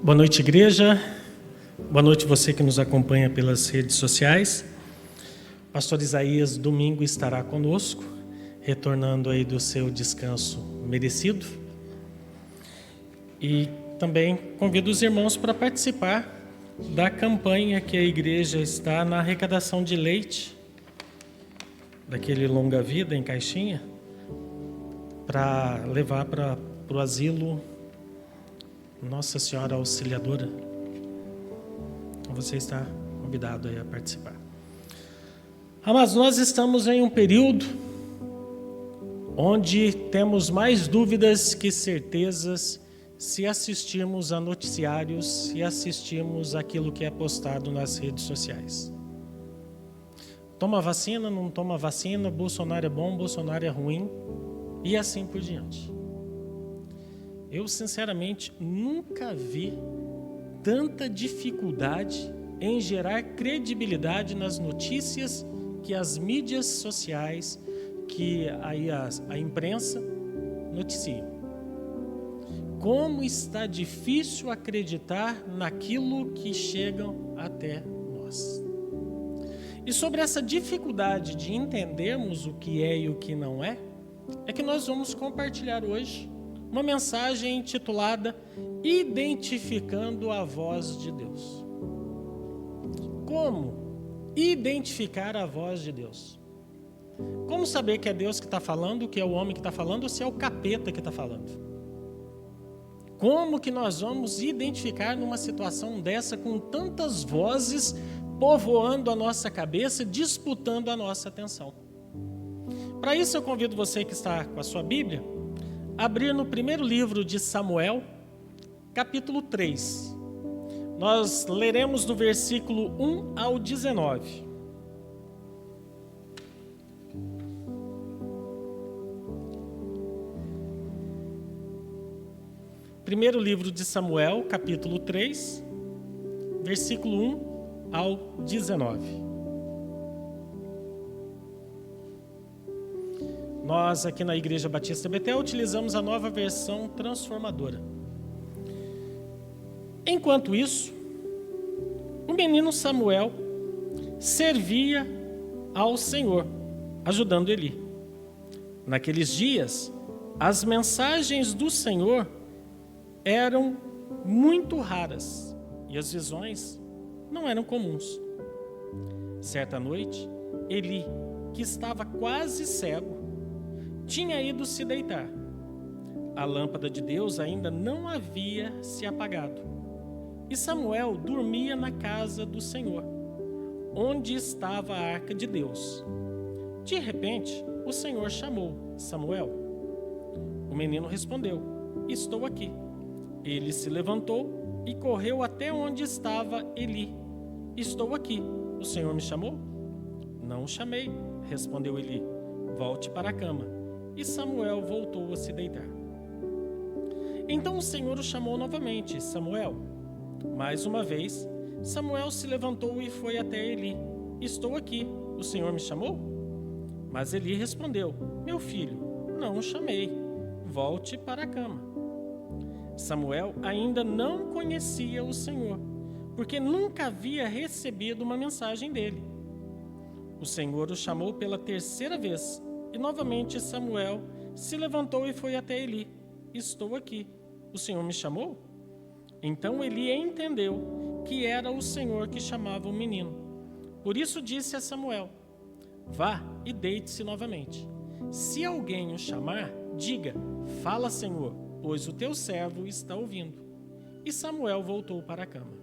Boa noite, igreja. Boa noite você que nos acompanha pelas redes sociais. Pastor Isaías, domingo, estará conosco, retornando aí do seu descanso merecido. E também convido os irmãos para participar da campanha que a igreja está na arrecadação de leite, daquele Longa Vida em caixinha, para levar para o asilo Nossa Senhora Auxiliadora. Você está convidado aí a participar. Mas nós estamos em um período onde temos mais dúvidas que certezas se assistirmos a noticiários, se assistirmos aquilo que é postado nas redes sociais. Toma vacina, não toma vacina, Bolsonaro é bom, Bolsonaro é ruim, e assim por diante. Eu, sinceramente, nunca vi tanta dificuldade em gerar credibilidade nas notícias que as mídias sociais, que aí a imprensa noticia. Como está difícil acreditar naquilo que chegam até nós. E sobre essa dificuldade de entendermos o que é e o que não é que nós vamos compartilhar hoje uma mensagem intitulada Identificando a Voz de Deus. Como identificar a voz de Deus? Como saber que é Deus que está falando, que é o homem que está falando, ou se é o capeta que está falando? Como que nós vamos identificar numa situação dessa, com tantas vozes povoando a nossa cabeça, disputando a nossa atenção? Para isso eu convido você que está com a sua Bíblia, abrir no primeiro livro de Samuel, capítulo 3. Nós leremos do versículo 1 ao 19. Primeiro livro de Samuel, capítulo 3, versículo 1 ao 19. Nós aqui na Igreja Batista Betel utilizamos a nova versão transformadora. Enquanto isso, o menino Samuel servia ao Senhor, ajudando Eli. Naqueles dias, as mensagens do Senhor eram muito raras e as visões não eram comuns. Certa noite, Eli, que estava quase cego, tinha ido se deitar. A lâmpada de Deus ainda não havia se apagado. E Samuel dormia na casa do Senhor, onde estava a arca de Deus. De repente, o Senhor chamou: Samuel. O menino respondeu: estou aqui. Ele se levantou e correu até onde estava Eli. Estou aqui. O Senhor me chamou? Não o chamei, respondeu Eli. Volte para a cama. E Samuel voltou a se deitar. Então o Senhor o chamou novamente: Samuel. Mais uma vez, Samuel se levantou e foi até Eli. Estou aqui. O Senhor me chamou? Mas Eli respondeu: meu filho, não o chamei. Volte para a cama. Samuel ainda não conhecia o Senhor, porque nunca havia recebido uma mensagem dele. O Senhor o chamou pela terceira vez. E novamente Samuel se levantou e foi até Eli. Estou aqui. O Senhor me chamou? Então Eli entendeu que era o Senhor que chamava o menino. Por isso disse a Samuel: vá e deite-se novamente. Se alguém o chamar, diga: fala, Senhor, pois o teu servo está ouvindo. E Samuel voltou para a cama.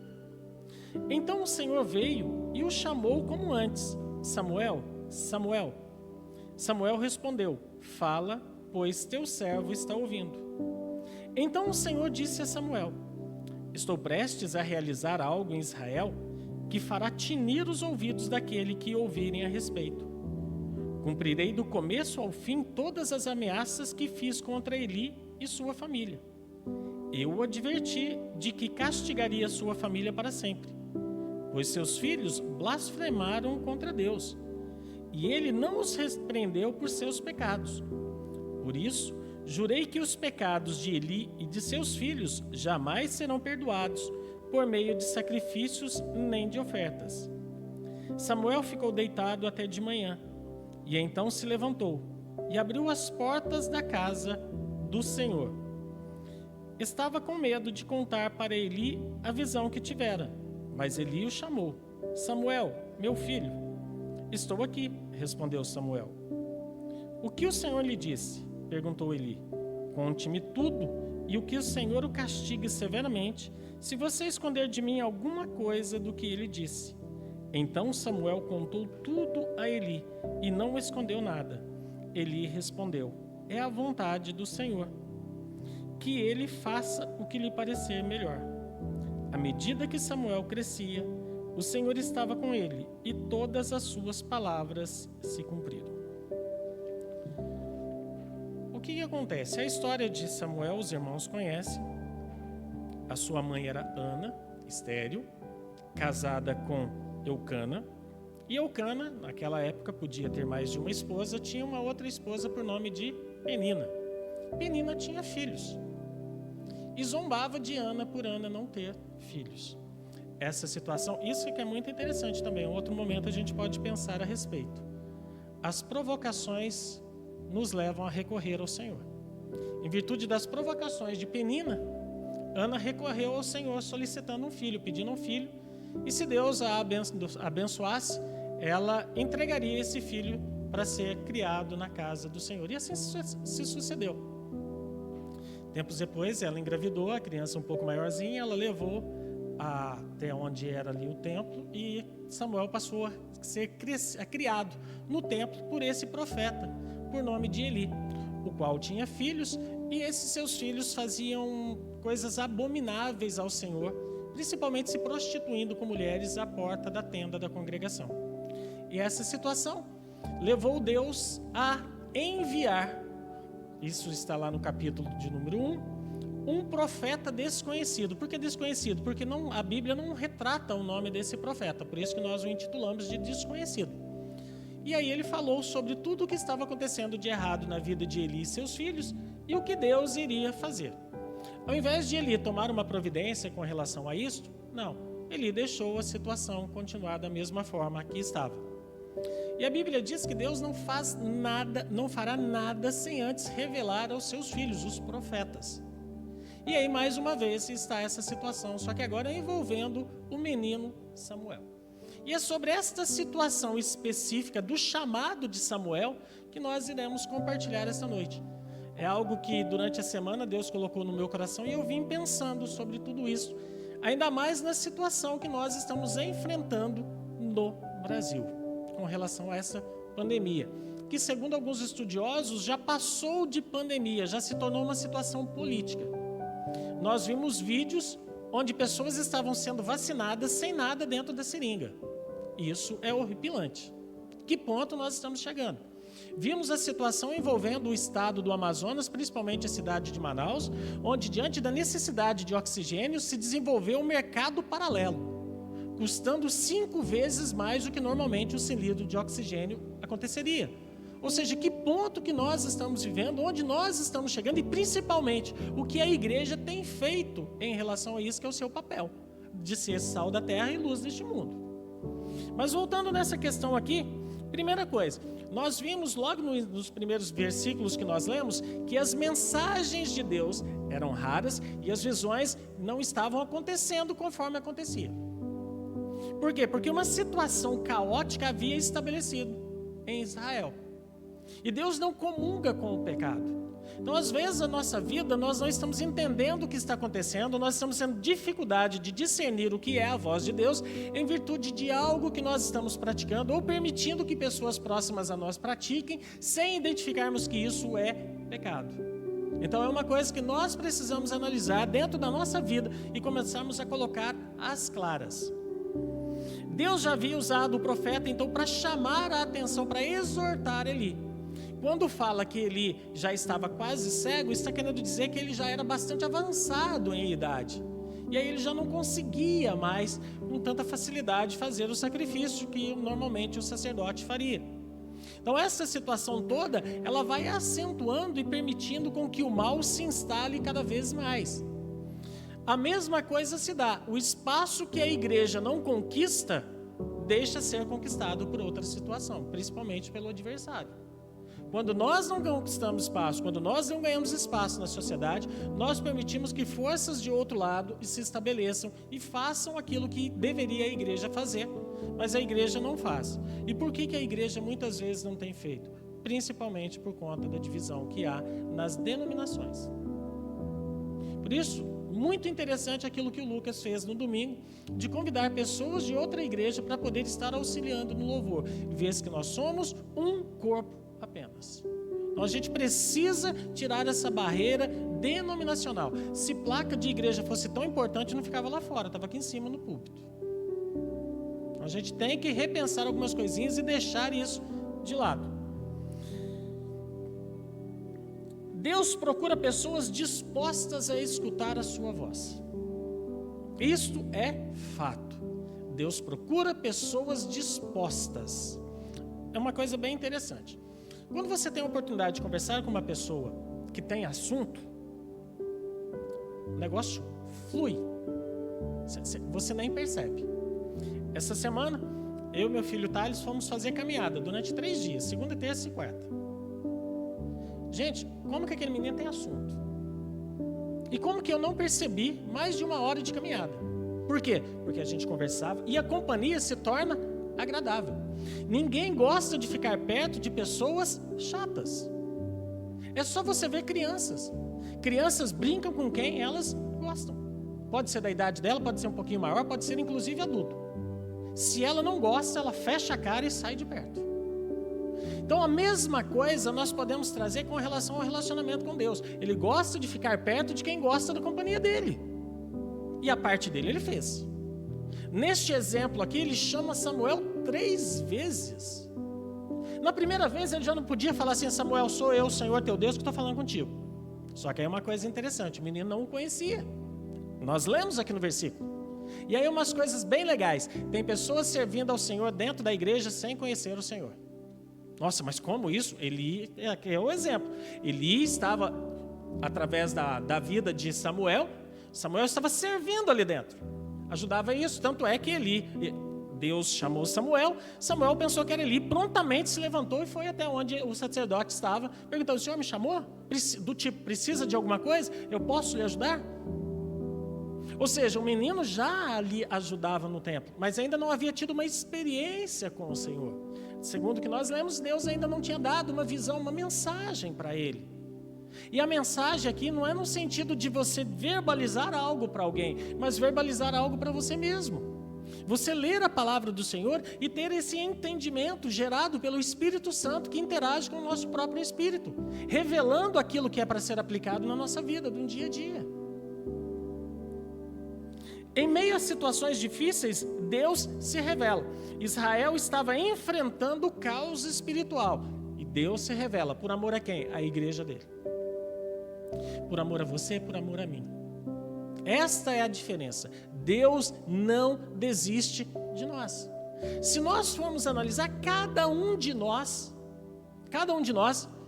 Então o Senhor veio e o chamou como antes: Samuel, Samuel. Samuel respondeu: fala, pois teu servo está ouvindo. Então o Senhor disse a Samuel: estou prestes a realizar algo em Israel que fará tinir os ouvidos daquele que ouvirem a respeito. Cumprirei do começo ao fim todas as ameaças que fiz contra Eli e sua família. Eu o adverti de que castigaria sua família para sempre, pois seus filhos blasfemaram contra Deus. E ele não os repreendeu por seus pecados. Por isso, Jurei que os pecados de Eli e de seus filhos jamais serão perdoados por meio de sacrifícios nem de ofertas. Samuel ficou deitado até de manhã, e então se levantou e abriu as portas da casa do Senhor. Estava com medo de contar para Eli a visão que tivera, mas Eli o chamou. Samuel, meu filho. Estou aqui, respondeu Samuel. O que o Senhor lhe disse? Perguntou Eli. Conte-me tudo, e o que o Senhor o castigue severamente, se você esconder de mim alguma coisa do que ele disse. Então Samuel contou tudo a Eli, e não escondeu nada. Eli respondeu, é a vontade do Senhor, que ele faça o que lhe parecer melhor. À medida que Samuel crescia, o Senhor estava com ele, e todas as suas palavras se cumpriram. O que acontece? A história de Samuel, os irmãos conhecem. A sua mãe era Ana, estéril, casada com Eucana. E Eucana, naquela época, podia ter mais de uma esposa, tinha uma outra esposa por nome de Penina. Penina tinha filhos. E zombava de Ana por Ana não ter filhos. Essa situação, isso que é muito interessante também. Em outro momento a gente pode pensar a respeito. As provocações nos levam a recorrer ao Senhor. Em virtude das provocações de Penina, Ana recorreu ao Senhor solicitando um filho, pedindo um filho, e se Deus a abençoasse, ela entregaria esse filho para ser criado na casa do Senhor. E assim se sucedeu. Tempos depois, ela engravidou, a criança um pouco maiorzinha, ela levou até onde era ali o templo, e Samuel passou a ser criado no templo por esse profeta, por nome de Eli, o qual tinha filhos, e esses seus filhos faziam coisas abomináveis ao Senhor, principalmente se prostituindo com mulheres à porta da tenda da congregação. E essa situação levou Deus a enviar, isso está lá no capítulo de número 1, um profeta desconhecido. Por que desconhecido? Porque a Bíblia não retrata o nome desse profeta, por isso que nós o intitulamos de desconhecido. E aí ele falou sobre tudo o que estava acontecendo de errado na vida de Eli e seus filhos e o que Deus iria fazer. Ao invés de Eli tomar uma providência com relação a isto, não, Eli deixou a situação continuar da mesma forma que estava. E a Bíblia diz que Deus não fará nada sem antes revelar aos seus filhos, os profetas. E aí mais uma vez está essa situação, só que agora envolvendo o menino Samuel. E é sobre esta situação específica do chamado de Samuel que nós iremos compartilhar esta noite. É algo que durante a semana Deus colocou no meu coração e eu vim pensando sobre tudo isso, ainda mais na situação que nós estamos enfrentando no Brasil, com relação a essa pandemia, que segundo alguns estudiosos já passou de pandemia, já se tornou uma situação política. Nós vimos vídeos onde pessoas estavam sendo vacinadas sem nada dentro da seringa. Isso é horripilante. Que ponto nós estamos chegando? Vimos a situação envolvendo o estado do Amazonas, principalmente a cidade de Manaus, onde, diante da necessidade de oxigênio, se desenvolveu um mercado paralelo, custando 5 vezes mais do que normalmente o cilindro de oxigênio aconteceria. Ou seja, que ponto que nós estamos vivendo, onde nós estamos chegando e, principalmente, o que a igreja tem feito em relação a isso, que é o seu papel, de ser sal da terra e luz deste mundo. Mas voltando nessa questão aqui, primeira coisa, nós vimos logo nos primeiros versículos que nós lemos que as mensagens de Deus eram raras e as visões não estavam acontecendo conforme acontecia. Por quê? Porque uma situação caótica havia estabelecido em Israel. E Deus não comunga com o pecado. Então, às vezes, na nossa vida, nós não estamos entendendo o que está acontecendo, nós estamos tendo dificuldade de discernir o que é a voz de Deus em virtude de algo que nós estamos praticando ou permitindo que pessoas próximas a nós pratiquem sem identificarmos que isso é pecado. Então, é uma coisa que nós precisamos analisar dentro da nossa vida e começarmos a colocar às claras. Deus já havia usado o profeta, então, para chamar a atenção, para exortar Eli. Quando fala que Eli já estava quase cego, está querendo dizer que ele já era bastante avançado em idade. E aí ele já não conseguia mais, com tanta facilidade, fazer o sacrifício que normalmente o sacerdote faria. Então essa situação toda, ela vai acentuando e permitindo com que o mal se instale cada vez mais. A mesma coisa se dá, o espaço que a igreja não conquista, deixa ser conquistado por outra situação, principalmente pelo adversário. Quando nós não conquistamos espaço, quando nós não ganhamos espaço na sociedade, nós permitimos que forças de outro lado se estabeleçam e façam aquilo que deveria a igreja fazer, mas a igreja não faz. E por que a igreja muitas vezes não tem feito? Principalmente por conta da divisão que há nas denominações. Por isso, muito interessante aquilo que o Lucas fez no domingo, de convidar pessoas de outra igreja para poder estar auxiliando no louvor, vez que nós somos um corpo apenas. Então a gente precisa tirar essa barreira denominacional. Se placa de igreja fosse tão importante, não ficava lá fora, estava aqui em cima no púlpito. Então a gente tem que repensar algumas coisinhas e deixar isso de lado. Deus procura pessoas dispostas a escutar a sua voz. Isto é fato. Deus procura pessoas dispostas. É uma coisa bem interessante. Quando você tem a oportunidade de conversar com uma pessoa que tem assunto, o negócio flui. Você nem percebe. Essa semana, eu e meu filho Thales fomos fazer caminhada durante 3 dias, segunda, terça e quarta. Gente, como que aquele menino tem assunto? E como que eu não percebi mais de 1 hora de caminhada? Por quê? Porque a gente conversava e a companhia se torna agradável. Ninguém gosta de ficar perto de pessoas chatas. É só você ver crianças. Crianças brincam com quem elas gostam. Pode ser da idade dela, pode ser um pouquinho maior, pode ser inclusive adulto. Se ela não gosta, ela fecha a cara e sai de perto. Então a mesma coisa nós podemos trazer com relação ao relacionamento com Deus. Ele gosta de ficar perto de quem gosta da companhia dele. E a parte dele ele fez. Neste exemplo aqui, ele chama Samuel 3 vezes. Na primeira vez, ele já não podia falar assim: Samuel, sou eu, Senhor teu Deus, que estou falando contigo. Só que aí é uma coisa interessante, o menino não o conhecia. Nós lemos aqui no versículo. E aí umas coisas bem legais. Tem pessoas servindo ao Senhor dentro da igreja sem conhecer o Senhor. Nossa, mas como isso? Eli é o exemplo. Eli estava, através da vida de Samuel estava servindo ali dentro. Ajudava isso, tanto é que Eli, Deus chamou Samuel pensou que era Eli, prontamente se levantou e foi até onde o sacerdote estava, perguntando: o senhor me chamou? Do tipo, precisa de alguma coisa? Eu posso lhe ajudar? Ou seja, o menino já ali ajudava no templo, mas ainda não havia tido uma experiência com o Senhor. Segundo o que nós lemos, Deus ainda não tinha dado uma visão, uma mensagem para ele. E a mensagem aqui não é no sentido de você verbalizar algo para alguém, mas verbalizar algo para você mesmo. Você ler a palavra do Senhor e ter esse entendimento gerado pelo Espírito Santo que interage com o nosso próprio espírito, revelando aquilo que é para ser aplicado na nossa vida, do dia a dia. Em meio a situações difíceis, Deus se revela. Israel estava enfrentando o caos espiritual. E Deus se revela por amor a quem? A igreja dele. Por amor a você, por amor a mim. Esta é a diferença. Deus não desiste de nós. Se nós formos analisar, cada um de nós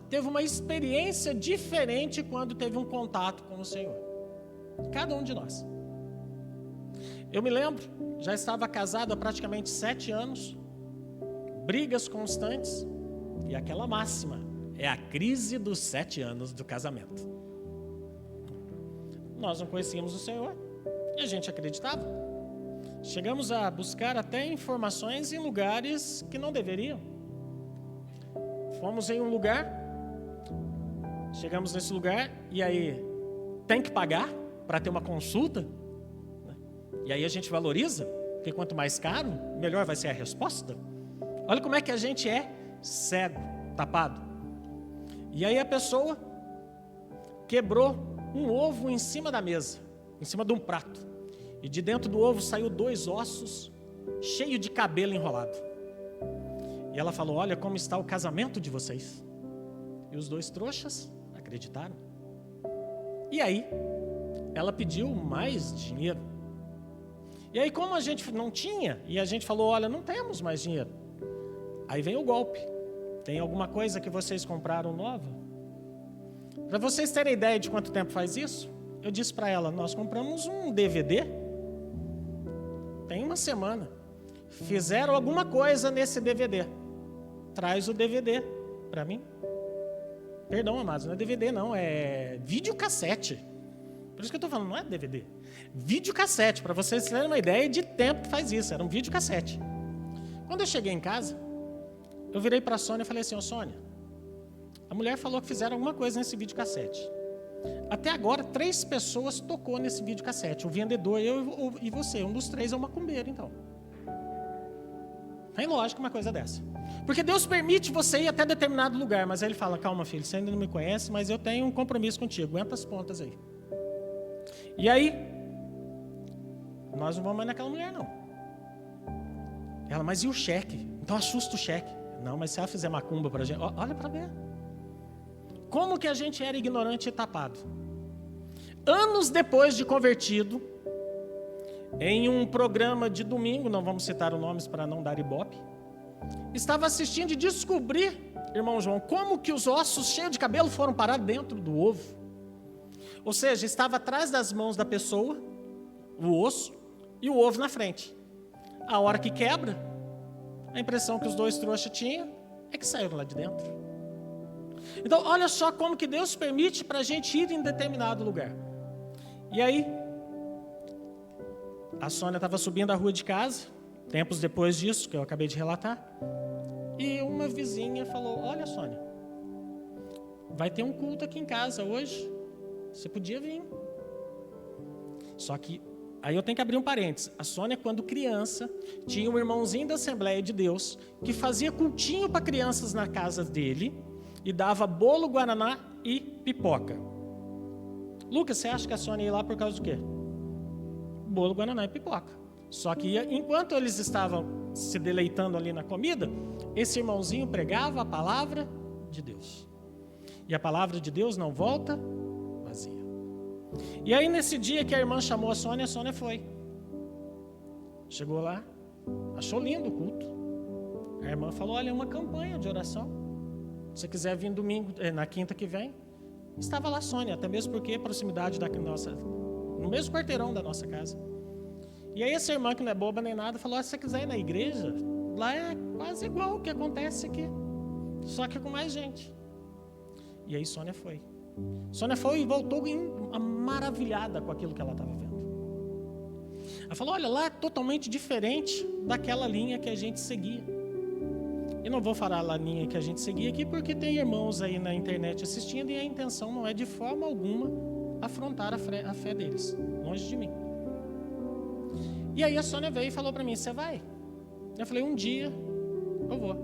teve uma experiência diferente quando teve um contato com o Senhor. Cada um de nós. Eu me lembro, já estava casado há praticamente 7 anos, brigas constantes, e aquela máxima, é a crise dos 7 anos do casamento. Nós não conhecíamos o Senhor, e a gente acreditava. Chegamos a buscar até informações em lugares que não deveriam. Fomos em um lugar, chegamos nesse lugar, e aí tem que pagar para ter uma consulta? E aí a gente valoriza, porque quanto mais caro, melhor vai ser a resposta. Olha como é que a gente é cego, tapado. E aí a pessoa quebrou um ovo em cima da mesa, em cima de um prato. E de dentro do ovo saiu 2 ossos, cheios de cabelo enrolado. E ela falou: olha como está o casamento de vocês. E os 2 trouxas acreditaram. E aí, ela pediu mais dinheiro. E aí, como a gente não tinha, e a gente falou: olha, não temos mais dinheiro. Aí vem o golpe. Tem alguma coisa que vocês compraram nova? Para vocês terem ideia de quanto tempo faz isso, eu disse para ela, nós compramos um DVD, tem uma semana. Fizeram alguma coisa nesse DVD. Traz o DVD para mim. Perdão, amados, não é DVD não, é videocassete. Por isso que eu estou falando, não é DVD. Videocassete, para vocês terem uma ideia de tempo que faz isso, era um videocassete. Quando eu cheguei em casa, eu virei para a Sônia e falei assim, Sônia, a mulher falou que fizeram alguma coisa nesse videocassete. Até agora, 3 pessoas tocou nesse videocassete. O vendedor, eu e você. Um dos 3 é um macumbeiro, então. Tem lógica uma coisa dessa. Porque Deus permite você ir até determinado lugar, mas aí Ele fala, calma filho, você ainda não me conhece, mas eu tenho um compromisso contigo, aguenta as pontas aí. E aí, nós não vamos mais naquela mulher não. Ela, mas e o cheque? Então assusta o cheque. Não, mas se ela fizer macumba pra gente, olha pra ver. Como que a gente era ignorante e tapado? Anos depois de convertido, em um programa de domingo, não vamos citar os nomes para não dar ibope, estava assistindo e descobri, irmão João, como que os ossos cheios de cabelo foram parar dentro do ovo. Ou seja, estava atrás das mãos da pessoa, o osso, e o ovo na frente. A hora que quebra, a impressão que os 2 trouxas tinham é que saíram lá de dentro. Então, olha só como que Deus permite para a gente ir em determinado lugar. E aí, a Sônia estava subindo a rua de casa, tempos depois disso, que eu acabei de relatar, e uma vizinha falou, olha Sônia, vai ter um culto aqui em casa hoje, você podia vir. Só que, aí eu tenho que abrir um parênteses, a Sônia quando criança, tinha um irmãozinho da Assembleia de Deus, que fazia cultinho para crianças na casa dele, e dava bolo, guaraná e pipoca. Lucas, você acha que a Sônia ia lá por causa do quê? Bolo, guaraná e pipoca. Só que enquanto eles estavam se deleitando ali na comida, esse irmãozinho pregava a palavra de Deus. E a palavra de Deus não volta vazia. E aí nesse dia que a irmã chamou a Sônia foi. Chegou lá, achou lindo o culto. A irmã falou, olha, é uma campanha de oração. Se você quiser vir domingo, na quinta que vem, estava lá a Sônia, até mesmo porque a proximidade da nossa, no mesmo quarteirão da nossa casa. E aí essa irmã, que não é boba nem nada, falou, se você quiser ir na igreja, lá é quase igual o que acontece aqui, só que com mais gente. E aí Sônia foi. Sônia foi e voltou maravilhada com aquilo que ela estava vendo. Ela falou, olha, lá é totalmente diferente daquela linha que a gente seguia. E não vou falar a linha que a gente seguia aqui, porque tem irmãos aí na internet assistindo, e a intenção não é de forma alguma afrontar a fé deles, longe de mim. E aí a Sônia veio e falou para mim, você vai? Eu falei, um dia eu vou.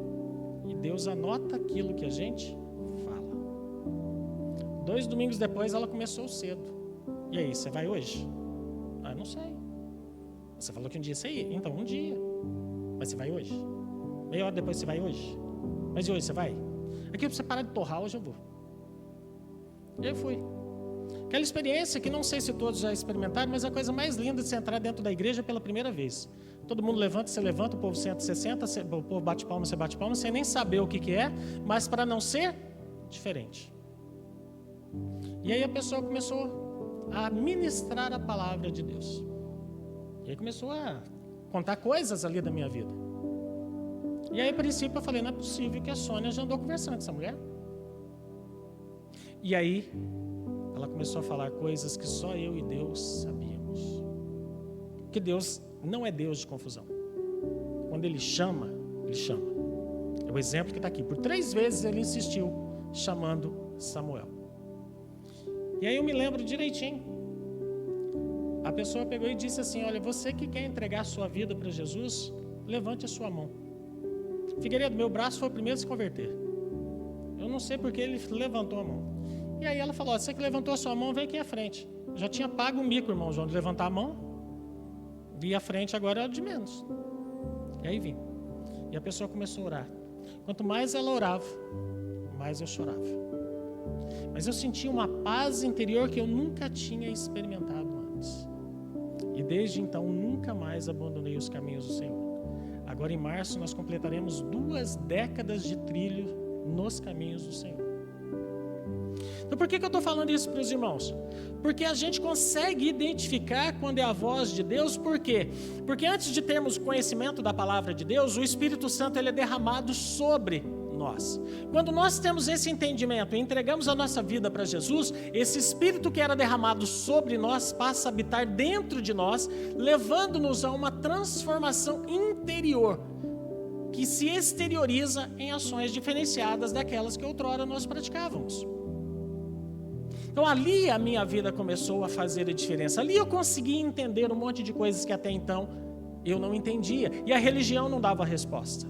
E Deus anota aquilo que a gente fala. 2 domingos depois ela começou cedo. E aí, você vai hoje? Ah, eu não sei. Você falou que um dia você ia. Então, um dia. Mas você vai hoje? Meia hora depois você vai hoje? Mas e hoje você vai? Aqui para você parar de torrar, hoje eu vou. E eu fui. Aquela experiência que não sei se todos já experimentaram, mas é a coisa mais linda de você entrar dentro da igreja pela primeira vez. Todo mundo levanta, você levanta, o povo senta, você senta, o povo bate palma, você bate palma, sem nem saber o que é, mas para não ser diferente. E aí a pessoa começou a ministrar a palavra de Deus. E aí começou a contar coisas ali da minha vida. E aí, a princípio, eu falei, não é possível que a Sônia já andou conversando com essa mulher. E aí, ela começou a falar coisas que só eu e Deus sabíamos. Porque Deus não é Deus de confusão. Quando Ele chama, Ele chama. É o exemplo que está aqui. Por 3 vezes Ele insistiu, chamando Samuel. E aí eu me lembro direitinho. A pessoa pegou e disse assim, olha, você que quer entregar a sua vida para Jesus, levante a sua mão. Figueiredo, meu braço foi o primeiro a se converter. Eu não sei porque ele levantou a mão. E aí ela falou, você que levantou a sua mão, vem aqui à frente. Eu já tinha pago o mico, irmão João, de levantar a mão. Vi à frente, agora era de menos. E aí vim. E a pessoa começou a orar. Quanto mais ela orava, mais eu chorava. Mas eu sentia uma paz interior que eu nunca tinha experimentado antes. E desde então, nunca mais abandonei os caminhos do Senhor. Agora em março nós completaremos 2 décadas de trilho nos caminhos do Senhor. Então por que eu estou falando isso para os irmãos? Porque a gente consegue identificar quando é a voz de Deus. Por quê? Porque antes de termos conhecimento da palavra de Deus, o Espírito Santo ele é derramado sobre nós. Quando nós temos esse entendimento e entregamos a nossa vida para Jesus, esse Espírito que era derramado sobre nós passa a habitar dentro de nós, levando-nos a uma transformação interior, que se exterioriza em ações diferenciadas daquelas que outrora nós praticávamos. Então ali a minha vida começou a fazer a diferença. Ali eu consegui entender um monte de coisas que até então eu não entendia. E a religião não dava resposta.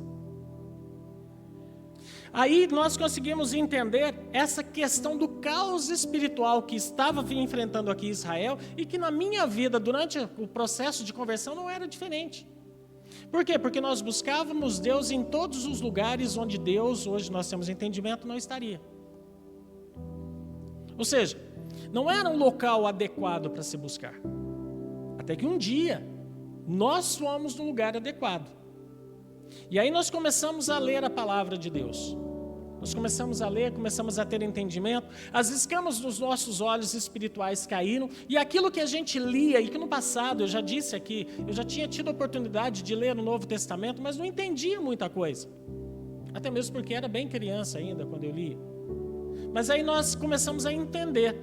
Aí nós conseguimos entender essa questão do caos espiritual que estava enfrentando aqui Israel e que na minha vida, durante o processo de conversão, não era diferente. Por quê? Porque nós buscávamos Deus em todos os lugares onde Deus, hoje nós temos entendimento, não estaria. Ou seja, não era um local adequado para se buscar. Até que um dia, nós fomos no lugar adequado. E aí nós começamos a ler a palavra de Deus. Nós começamos a ler, começamos a ter entendimento. As escamas dos nossos olhos espirituais caíram. E aquilo que a gente lia, e que no passado, eu já disse aqui, eu já tinha tido a oportunidade de ler o Novo Testamento, mas não entendia muita coisa. Até mesmo porque era bem criança ainda quando eu lia. Mas aí nós começamos a entender,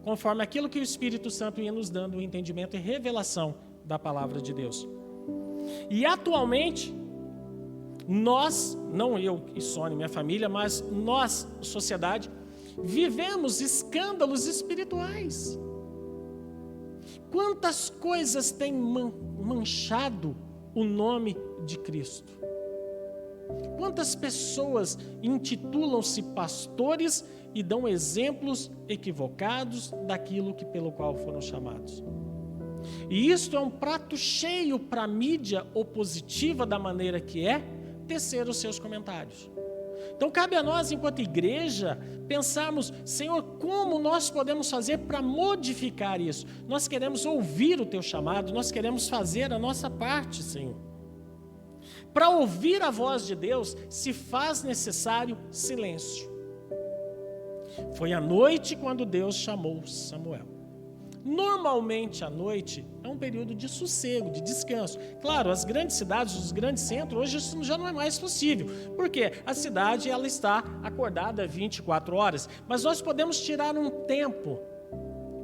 conforme aquilo que o Espírito Santo ia nos dando, o entendimento e revelação da palavra de Deus. E atualmente, nós, não eu e Sônia, minha família, mas nós, sociedade, vivemos escândalos espirituais. Quantas coisas têm manchado o nome de Cristo? Quantas pessoas intitulam-se pastores e dão exemplos equivocados daquilo pelo qual foram chamados? E isto é um prato cheio para a mídia opositiva da maneira que é, tecer os seus comentários. Então cabe a nós, enquanto igreja, pensarmos, Senhor, como nós podemos fazer para modificar isso? Nós queremos ouvir o Teu chamado, nós queremos fazer a nossa parte, Senhor. Para ouvir a voz de Deus, se faz necessário silêncio. Foi à noite quando Deus chamou Samuel. Normalmente, à noite, é um período de sossego, de descanso. Claro, as grandes cidades, os grandes centros, hoje isso já não é mais possível. Por quê? A cidade ela está acordada 24 horas. Mas nós podemos tirar um tempo,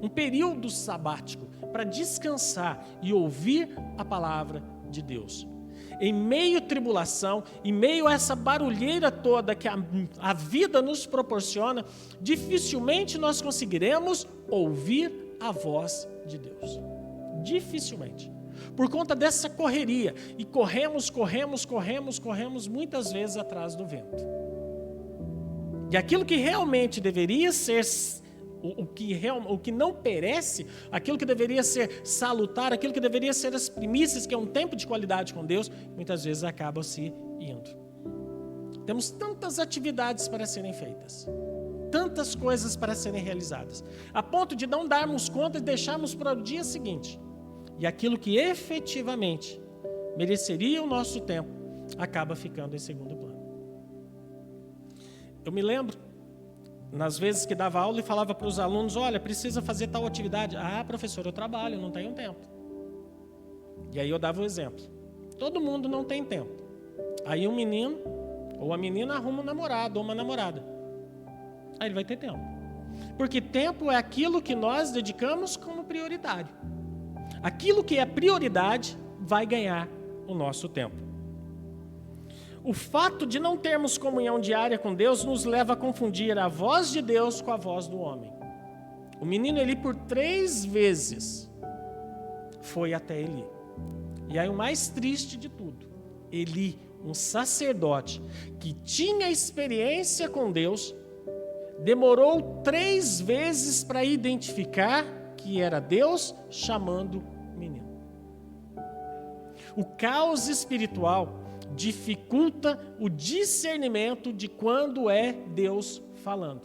um período sabático, para descansar e ouvir a palavra de Deus. Em meio à tribulação, em meio a essa barulheira toda que a vida nos proporciona, dificilmente nós conseguiremos ouvir a voz de Deus. Dificilmente. Por conta dessa correria. E corremos muitas vezes atrás do vento. E aquilo que realmente deveria ser o que não perece, aquilo que deveria ser salutar, aquilo que deveria ser as primícias, que é um tempo de qualidade com Deus, muitas vezes acaba se indo. Temos tantas atividades para serem feitas, tantas coisas para serem realizadas, a ponto de não darmos conta e deixarmos para o dia seguinte. E aquilo que efetivamente mereceria o nosso tempo, acaba ficando em segundo plano. Eu me lembro, nas vezes que dava aula e falava para os alunos, olha, precisa fazer tal atividade. Ah, professor, eu trabalho, não tenho tempo. E aí eu dava o exemplo. Todo mundo não tem tempo. Aí um menino ou a menina arruma um namorado ou uma namorada. Aí ele vai ter tempo. Porque tempo é aquilo que nós dedicamos como prioritário. Aquilo que é prioridade vai ganhar o nosso tempo. O fato de não termos comunhão diária com Deus nos leva a confundir a voz de Deus com a voz do homem. O menino Eli, por 3 vezes, foi até Eli. E aí o mais triste de tudo, Eli, um sacerdote que tinha experiência com Deus, demorou 3 vezes para identificar que era Deus chamando o menino. O caos espiritual dificulta o discernimento de quando é Deus falando.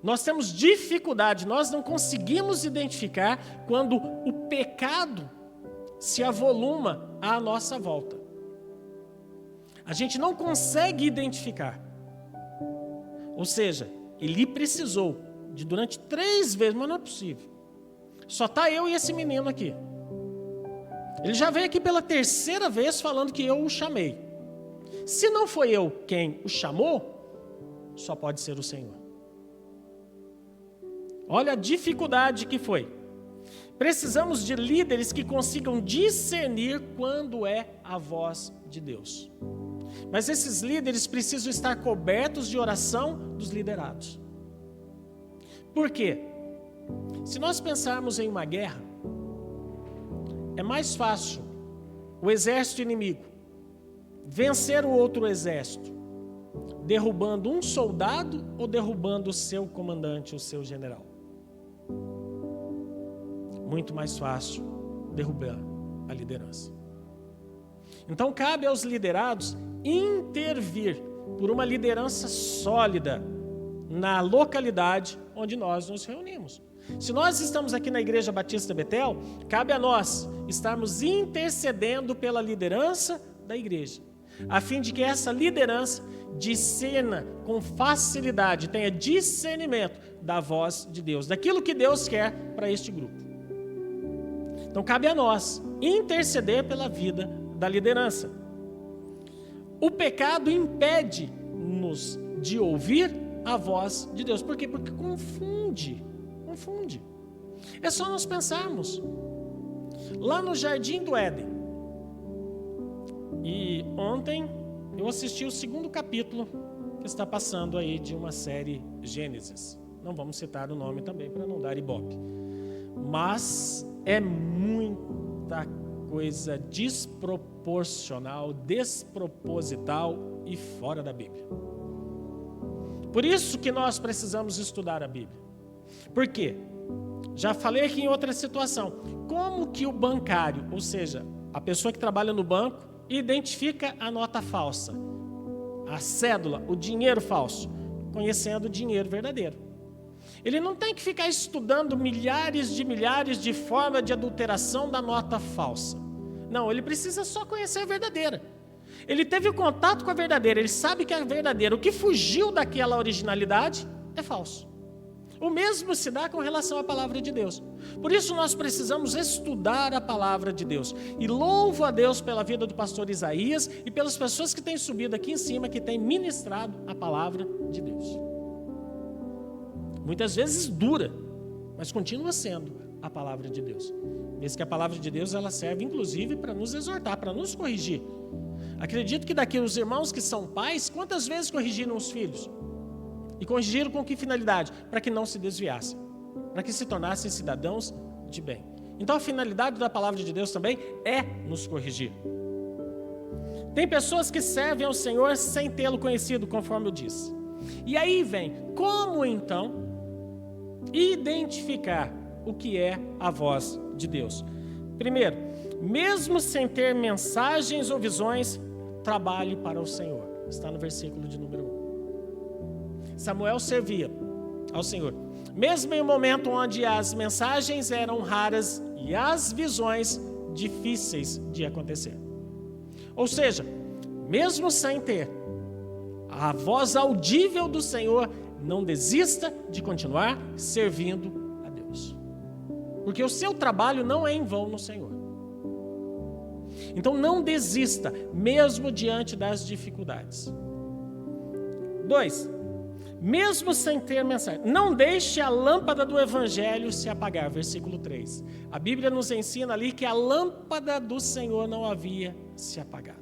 Nós temos dificuldade, nós não conseguimos identificar quando o pecado se avoluma à nossa volta. A gente não consegue identificar. Ou seja, Eli precisou de durante 3 vezes, mas não é possível. Só está eu e esse menino aqui. Ele já veio aqui pela 3ª vez falando que eu o chamei. Se não foi eu quem o chamou, só pode ser o Senhor. Olha a dificuldade que foi. Precisamos de líderes que consigam discernir quando é a voz de Deus. Mas esses líderes precisam estar cobertos de oração dos liderados. Por quê? Se nós pensarmos em uma guerra, é mais fácil o exército inimigo vencer o outro exército derrubando um soldado ou derrubando o seu comandante, o seu general. Muito mais fácil derrubar a liderança. Então cabe aos liderados intervir por uma liderança sólida na localidade onde nós nos reunimos. Se nós estamos aqui na Igreja Batista Betel, cabe a nós estarmos intercedendo pela liderança da igreja, a fim de que essa liderança discerna com facilidade, tenha discernimento da voz de Deus, daquilo que Deus quer para este grupo. Então cabe a nós interceder pela vida da liderança. O pecado impede-nos de ouvir a voz de Deus. Por quê? Porque confunde. É só nós pensarmos. Lá no Jardim do Éden. E ontem eu assisti o 2º capítulo que está passando aí de uma série Gênesis. Não vamos citar o nome também para não dar ibope. Mas é muita coisa desproporcional, desproposital e fora da Bíblia. Por isso que nós precisamos estudar a Bíblia. Por quê? Já falei aqui em outra situação. Como que o bancário, ou seja, a pessoa que trabalha no banco, identifica a nota falsa, a cédula, o dinheiro falso, conhecendo o dinheiro verdadeiro? Ele não tem que ficar estudando milhares de formas de adulteração da nota falsa. Não, ele precisa só conhecer a verdadeira. Ele teve contato com a verdadeira, ele sabe que é a verdadeira. O que fugiu daquela originalidade é falso. O mesmo se dá com relação à palavra de Deus. Por isso nós precisamos estudar a palavra de Deus. E louvo a Deus pela vida do pastor Isaías e pelas pessoas que têm subido aqui em cima, que têm ministrado a palavra de Deus. Muitas vezes dura, mas continua sendo a palavra de Deus. Mesmo que a palavra de Deus ela serve inclusive para nos exortar, para nos corrigir. Acredito que daqui os irmãos que são pais, quantas vezes corrigiram os filhos? E corrigiram com que finalidade? Para que não se desviassem, para que se tornassem cidadãos de bem. Então a finalidade da palavra de Deus também é nos corrigir. Tem pessoas que servem ao Senhor sem tê-lo conhecido, conforme eu disse. E aí vem, como então identificar o que é a voz de Deus? Primeiro, mesmo sem ter mensagens ou visões, trabalhe para o Senhor. Está no versículo de número 1. Samuel servia ao Senhor, mesmo em um momento onde as mensagens eram raras e as visões difíceis de acontecer. Ou seja, mesmo sem ter a voz audível do Senhor, não desista de continuar servindo a Deus. Porque o seu trabalho não é em vão no Senhor. Então não desista, mesmo diante das dificuldades. 2. Mesmo sem ter mensagem, não deixe a lâmpada do Evangelho se apagar. Versículo 3. A Bíblia nos ensina ali que a lâmpada do Senhor não havia se apagado.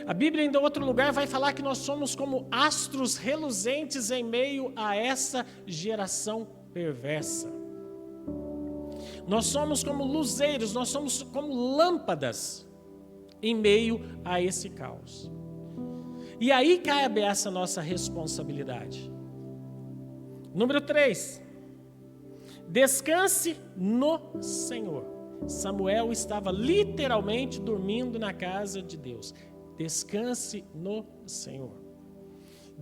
A Bíblia, em outro lugar, vai falar que nós somos como astros reluzentes em meio a essa geração perversa. Nós somos como luzeiros, nós somos como lâmpadas em meio a esse caos. E aí cabe essa nossa responsabilidade. Número 3. Descanse no Senhor. Samuel estava literalmente dormindo na casa de Deus. Descanse no Senhor.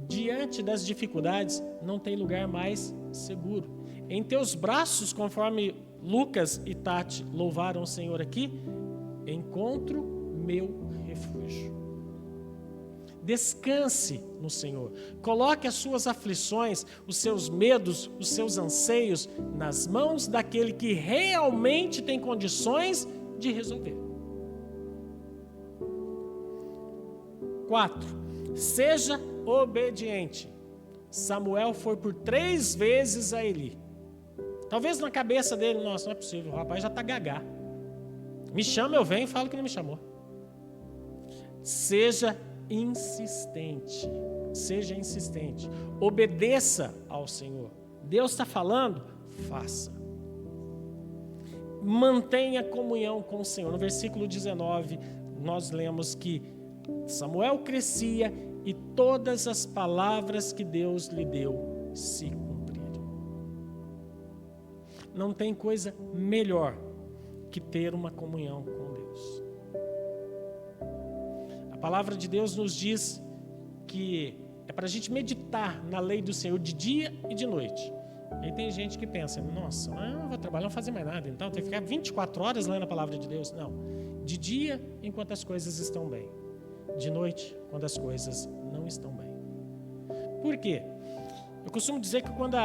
Diante das dificuldades, não tem lugar mais seguro. Em teus braços, conforme Lucas e Tati louvaram o Senhor aqui, encontro meu refúgio. Descanse no Senhor. Coloque as suas aflições, os seus medos, os seus anseios nas mãos daquele que realmente tem condições de resolver. 4. Seja obediente. Samuel foi por 3 vezes a Eli. Talvez na cabeça dele, nossa, não é possível, o rapaz já está gagá. Me chama, eu venho e falo que não me chamou. Seja insistente. Seja insistente. Obedeça ao Senhor. Deus está falando, faça. Mantenha comunhão com o Senhor. No versículo 19, nós lemos que Samuel crescia e todas as palavras que Deus lhe deu se cumpriram. Não tem coisa melhor que ter uma comunhão com Deus. A palavra de Deus nos diz que é para a gente meditar na lei do Senhor de dia e de noite. Aí tem gente que pensa, nossa, eu não vou trabalhar, não vou fazer mais nada, então tem que ficar 24 horas lendo a palavra de Deus. Não, de dia enquanto as coisas estão bem, de noite quando as coisas não estão bem. Por quê? Eu costumo dizer que quando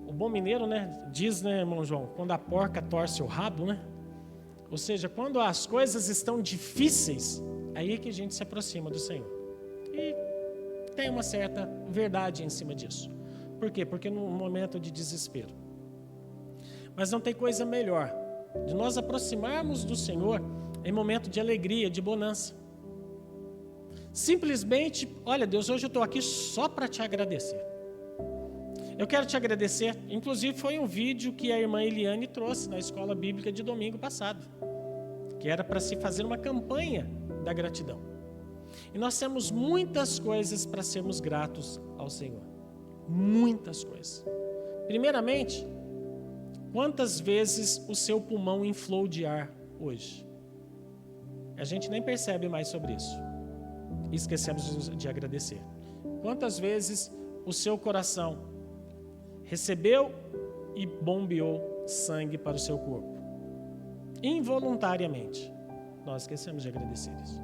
o bom mineiro, né, diz, né, irmão João, quando a porca torce o rabo, né? Ou seja, quando as coisas estão difíceis, aí é que a gente se aproxima do Senhor. E tem uma certa verdade em cima disso. Por quê? Porque num momento de desespero. Mas não tem coisa melhor de nós aproximarmos do Senhor em momento de alegria, de bonança. Simplesmente, olha Deus, hoje eu estou aqui só para te agradecer. Eu quero te agradecer, inclusive foi um vídeo que a irmã Eliane trouxe na escola bíblica de domingo passado, que era para se fazer uma campanha da gratidão. E nós temos muitas coisas para sermos gratos ao Senhor. Muitas coisas. Primeiramente, quantas vezes o seu pulmão inflou de ar hoje? A gente nem percebe mais sobre isso. E esquecemos de agradecer. Quantas vezes o seu coração recebeu e bombeou sangue para o seu corpo? Involuntariamente. Nós esquecemos de agradecer isso.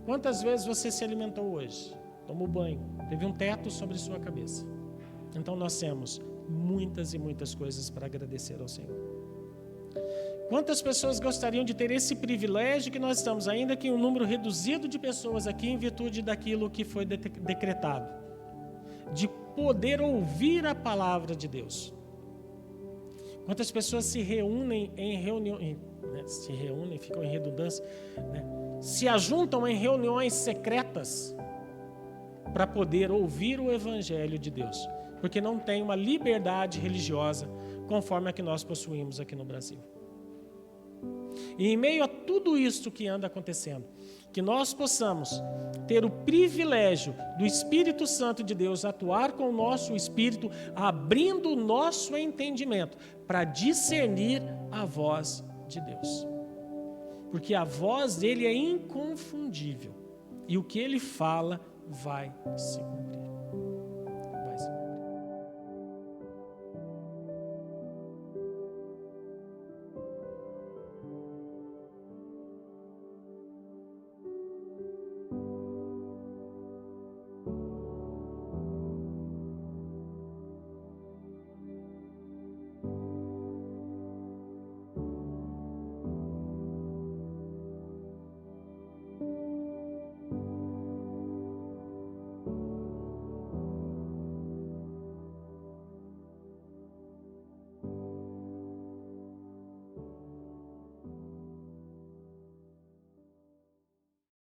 Quantas vezes você se alimentou hoje? Tomou banho, teve um teto sobre sua cabeça. Então nós temos muitas e muitas coisas para agradecer ao Senhor. Quantas pessoas gostariam de ter esse privilégio que nós estamos, ainda que um número reduzido de pessoas aqui, em virtude daquilo que foi decretado, de poder ouvir a palavra de Deus? Quantas pessoas se reúnem em reuniões, se reúnem, ficam em redundância, se ajuntam em reuniões secretas para poder ouvir o Evangelho de Deus, porque não tem uma liberdade religiosa conforme a que nós possuímos aqui no Brasil. E em meio a tudo isso que anda acontecendo, que nós possamos ter o privilégio do Espírito Santo de Deus atuar com o nosso espírito, abrindo o nosso entendimento para discernir a voz de Deus. Porque a voz dele é inconfundível e o que ele fala vai se cumprir.